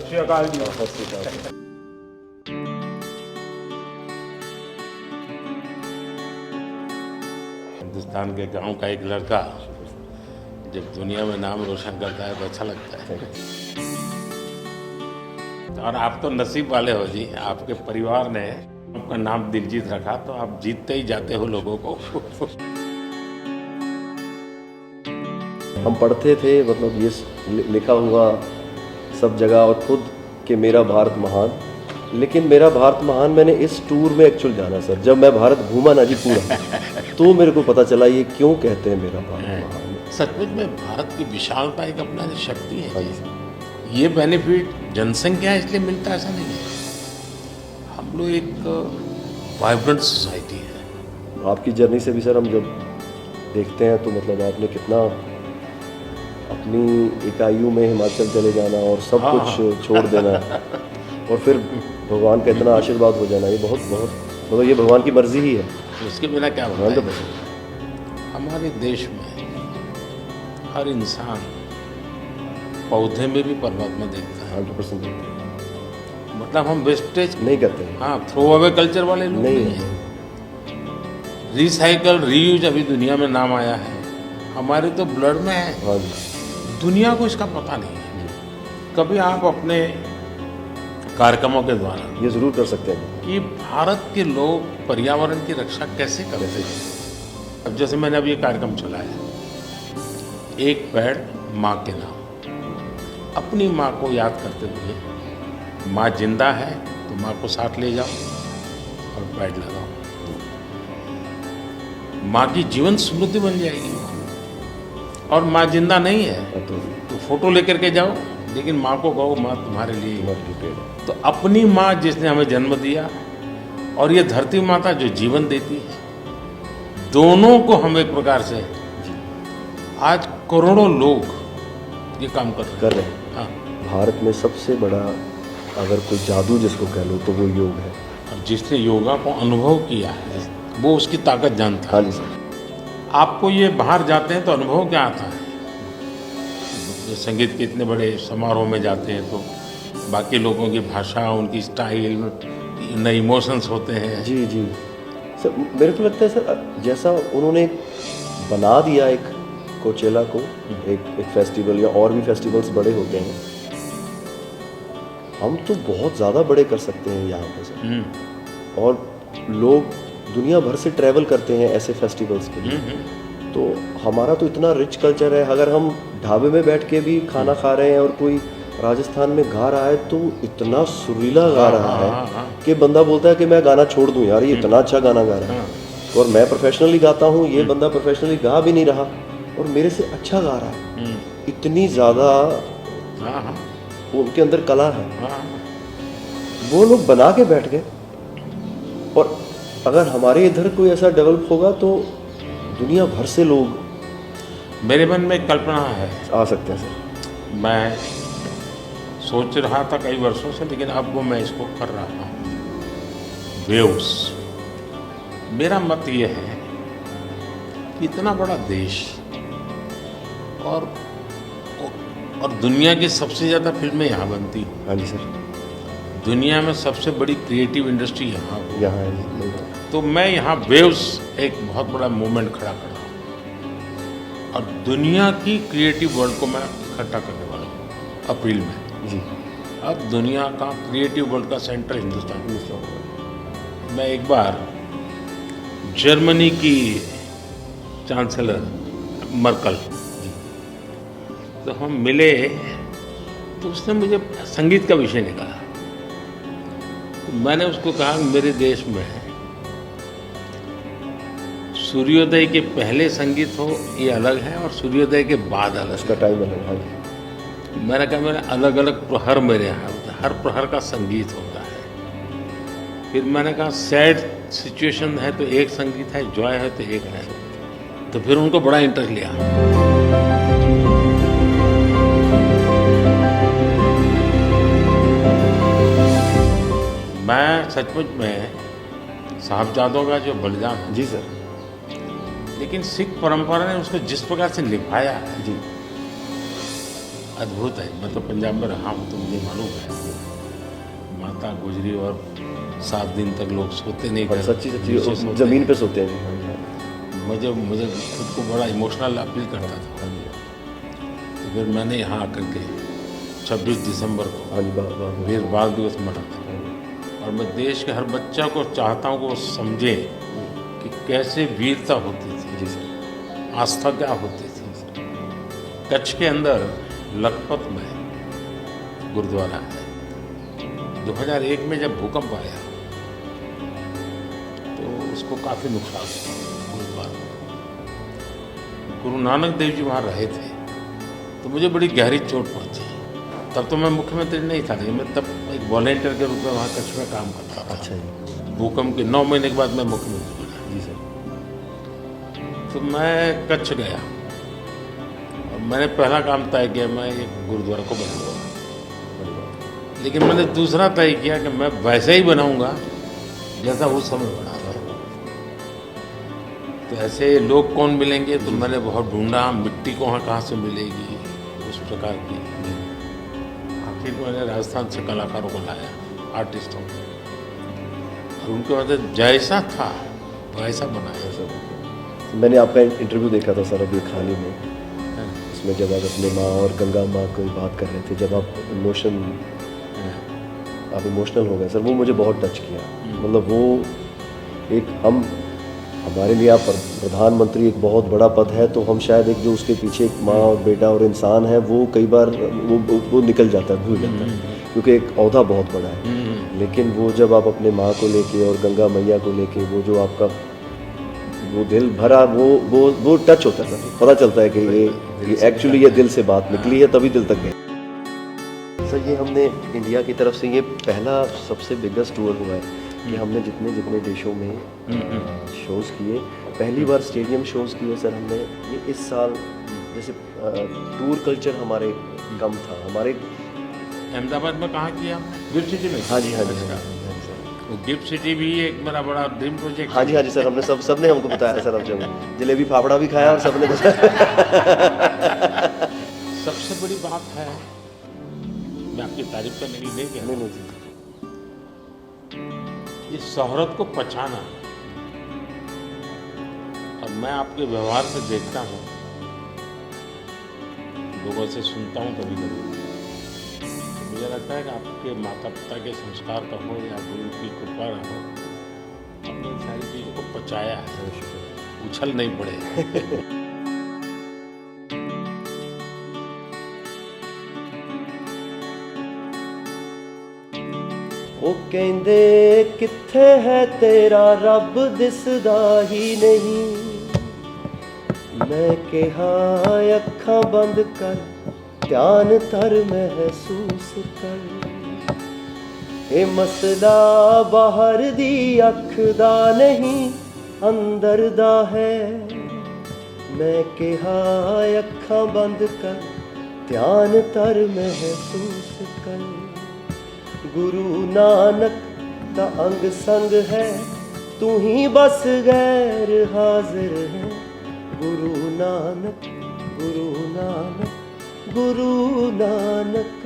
श्री अकाल जी। हिंदुस्तान के गांव का एक लड़का जब दुनिया में नाम रोशन करता है तो अच्छा लगता है। और आप तो नसीब वाले हो जी, आपके परिवार ने आपका नाम दिलजीत रखा तो आप जीतते ही जाते हो लोगों को। हम पढ़ते थे, मतलब ये लिखा हुआ सब जगह और खुद कि मेरा भारत महान, लेकिन मेरा भारत महान मैंने इस टूर में एक्चुअल जाना सर। जब मैं भारत घूमा ना जी पूरा, तो मेरे को पता चला ये क्यों कहते हैं मेरा भारत महान। सचमुच में भारत की विशालता एक अपना शक्ति है जी। ये बेनिफिट जनसंख्या इसलिए मिलता है ऐसा नहीं है। हम लोग एक वाइब्रेंट सोसाइटी है। आपकी जर्नी से भी सर हम जब देखते हैं तो मतलब आपने कितना अपनी इकाइयों में हिमाचल चले जाना और सब कुछ छोड़ देना और फिर भगवान का इतना आशीर्वाद हो जाना, ये बहुत बहुत मतलब ये भगवान की मर्जी ही है। उसके बिना क्या होता है? हमारे देश में हर इंसान पौधे में भी परमात्मा देखता है। 100% मतलब हम वेस्टेज नहीं करते हैं। हाँ, थ्रो अवे कल्चर वाले लोग नहीं हैं। रिसाइकल रीयूज अभी दुनिया में नाम आया है, हमारे तो ब्लड में है। हाँ जी। दुनिया को इसका पता नहीं है। कभी आप अपने कार्यक्रमों के द्वारा ये ज़रूर कर सकते हैं कि भारत के लोग पर्यावरण की रक्षा कैसे करते हैं। अब जैसे मैंने अभी ये कार्यक्रम चलाया, एक पेड़ माँ के नाम, अपनी माँ को याद करते हुए, माँ जिंदा है तो माँ को साथ ले जाओ और पेड़ लगाओ। माँ की जीवन स्मृति बन जाएगी। और माँ जिंदा नहीं है तो फोटो लेकर के जाओ, लेकिन माँ को कहो माँ तुम्हारे लिए। तो अपनी माँ जिसने हमें जन्म दिया और ये धरती माता जो जीवन देती है, दोनों को हम एक प्रकार से आज करोड़ों लोग ये काम कर रहे हैं। हाँ। भारत में सबसे बड़ा अगर कोई जादू जिसको कह लो तो वो योग है। और जिसने योगा को अनुभव किया है वो उसकी ताकत जानता है। हाँ जी सर। आपको ये बाहर जाते हैं तो अनुभव क्या आता है? संगीत के इतने बड़े समारोह में जाते हैं तो बाकी लोगों की भाषा, उनकी स्टाइल, नए इमोशंस होते हैं। जी जी सर, मेरे को लगता है सर जैसा उन्होंने बना दिया एक कोचेला को एक फेस्टिवल, या और भी फेस्टिवल्स बड़े होते हैं, हम तो बहुत ज़्यादा बड़े कर सकते हैं यहाँ पे सर। और लोग दुनिया भर से ट्रैवल करते हैं ऐसे फेस्टिवल्स के लिए। तो हमारा तो इतना रिच कल्चर है, अगर हम ढाबे में बैठ के भी खाना खा रहे हैं और कोई राजस्थान में गा रहा है तो इतना सुरीला गा रहा है कि बंदा बोलता है कि मैं गाना छोड़ दूं यार, ये इतना अच्छा गाना गा रहा है। और मैं प्रोफेशनली गाता हूँ, ये बंदा प्रोफेशनली गा भी नहीं रहा और मेरे से अच्छा गा रहा है। इतनी ज़्यादा उनके अंदर कला है। वो लोग बना के बैठ गए। और अगर हमारे इधर कोई ऐसा डेवलप होगा तो दुनिया भर से लोग, मेरे मन में एक कल्पना है, आ सकते हैं सर। मैं सोच रहा था कई वर्षों से, लेकिन अब वो मैं इसको कर रहा हूँ। वेव्स। मेरा मत ये है कि इतना बड़ा देश और दुनिया की सबसे ज़्यादा फिल्में यहाँ बनती हैं। हाँ जी सर। दुनिया में सबसे बड़ी क्रिएटिव इंडस्ट्री यहाँ है। तो मैं यहाँ वेव्स एक बहुत बड़ा मूवमेंट खड़ा कर रहा हूँ और दुनिया की क्रिएटिव वर्ल्ड को मैं इकट्ठा करने वाला हूँ अप्रैल में जी। अब दुनिया का क्रिएटिव वर्ल्ड का सेंटर हिंदुस्तान। मैं एक बार जर्मनी की चांसलर मर्कल, तो हम मिले तो उसने मुझे संगीत का विषय निकाला। तो मैंने उसको कहा मेरे देश में सूर्योदय के पहले संगीत हो ये अलग है और सूर्योदय के बाद अलग, इसका टाइम अलग है। मैंने कहा मेरे अलग अलग प्रहर मेरे यहाँ होता है, हर प्रहर का संगीत होता है। फिर मैंने कहा सैड सिचुएशन है तो एक संगीत है, जॉय है तो एक है। तो फिर उनको बड़ा इंटरेस्ट लिया। मैं सचमुच में साहबजादों का जो बलिदान है जी सर। लेकिन सिख परंपरा ने उसको जिस प्रकार से निभाया है जी। अद्भुत है। मैं तो पंजाब में रहा हूँ तो मुझे मालूम है, माता गुजरी और 7 दिन तक लोग सोते नहीं और थे, सच्ची नीचे सच्ची सोते ज़मीन हैं। पे सोते हैं। मुझे खुद को बड़ा इमोशनल अपील करता था। तो फिर मैंने यहाँ आकर के 26 दिसंबर को हाँ जी, वाह वीर बाल दिवस मना था, और मैं देश के हर बच्चा को चाहता हूँ कि वो समझे कि कैसे वीरता होती थी, जी सर। आस्था क्या होती थी। कच्छ के अंदर लखपत में गुरुद्वारा है। 2001 में जब भूकंप आया तो उसको काफ़ी नुकसान हुआ गुरुद्वारा। गुरु नानक देव जी वहाँ रहे थे, तो मुझे बड़ी गहरी चोट पहुँची। तब तो मैं मुख्यमंत्री नहीं था, लेकिन मैं तब एक वॉलेंटियर के रूप में वहाँ कच्छ में काम करता था। अच्छा जी। भूकंप के 9 महीने के बाद मैं मुख्यमंत्री बना। जी सर। तो मैं कच्छ गया और मैंने पहला काम तय किया, मैं एक गुरुद्वारा को बनाऊंगा। लेकिन मैंने दूसरा तय किया कि मैं वैसे ही बनाऊंगा जैसा उस समय बना था। तो ऐसे लोग कौन मिलेंगे, तो मैंने बहुत ढूंढा मिट्टी कहाँ से मिलेगी, उस प्रकार की। आखिर मैंने राजस्थान से कलाकारों को लाया, आर्टिस्टों को, और उनके बाद जैसा था वैसा बनाया। सर मैंने आपका इंटरव्यू देखा था सर अभी हाल ही में, उसमें जब आप अपने माँ और गंगा माँ को बात कर रहे थे, जब आप इमोशनल हो गए सर, वो मुझे बहुत टच किया। मतलब वो एक हमारे लिए आप प्रधानमंत्री एक बहुत बड़ा पद है, तो हम शायद एक जो उसके पीछे एक माँ और बेटा और इंसान है, वो कई बार वो निकल जाता है, भूल जाता है, क्योंकि एक ओहदा बहुत बड़ा है। लेकिन वो जब आप अपने माँ को लेके और गंगा मैया को लेके, वो जो आपका वो दिल भरा, वो टच होता है, पता चलता है कि ये एक्चुअली ये दिल से बात निकली है, तभी दिल तक गए। सर ये हमने इंडिया की तरफ से ये पहला सबसे बिगेस्ट टूर हुआ है कि हमने जितने देशों में शोज़ किए, पहली बार स्टेडियम शोज़ किए सर हमने। ये इस साल जैसे टूर कल्चर हमारे कम था, हमारे अहमदाबाद में कहाँ किया, गिफ्ट सिटी में? हाँ जी हाँ जी अच्छा। हाँ जी सर। वो गिफ्ट सिटी भी एक मेरा बड़ा ड्रीम प्रोजेक्ट। हाँ जी सर, हमने सबने हमको बताया सर, अब जब जलेबी फाफड़ा भी खाया और सबने सबसे बड़ी बात है, मैं आपकी तारीफ करने के लिए नहीं कह रहा, नहीं जी, ये शोहरत को पहचाना। और मैं आपके व्यवहार से देखता हूँ, लोगों से सुनता हूँ कभी कभी, तो मुझे लगता है कि आपके माता पिता के संस्कार का हो या गुरु की कृपा रहो, आपने इन सारी चीज़ों को पचाया है, उछल नहीं पड़े। ਉਹ ਕਹਿੰਦੇ ਕਿੱਥੇ ਹੈ ਤੇਰਾ ਰੱਬ ਦਿਸਦਾ ਹੀ ਨਹੀਂ, ਮੈਂ ਕਿਹਾ ਅੱਖਾਂ ਬੰਦ ਕਰ ਧਿਆਨ ਧਰ ਮਹਿਸੂਸ ਕਰ, ਇਹ ਮਸਲਾ ਬਾਹਰ ਦੀ ਅੱਖ ਦਾ ਨਹੀਂ ਅੰਦਰ ਦਾ ਹੈ, ਮੈਂ ਕਿਹਾ ਅੱਖਾਂ ਬੰਦ ਕਰ ਧਿਆਨ ਧਰ ਮਹਿਸੂਸ ਕਰ, गुरु नानक का अंग संग है, तू ही बस गैर हाजिर है, गुरु नानक गुरु नानक गुरु नानक।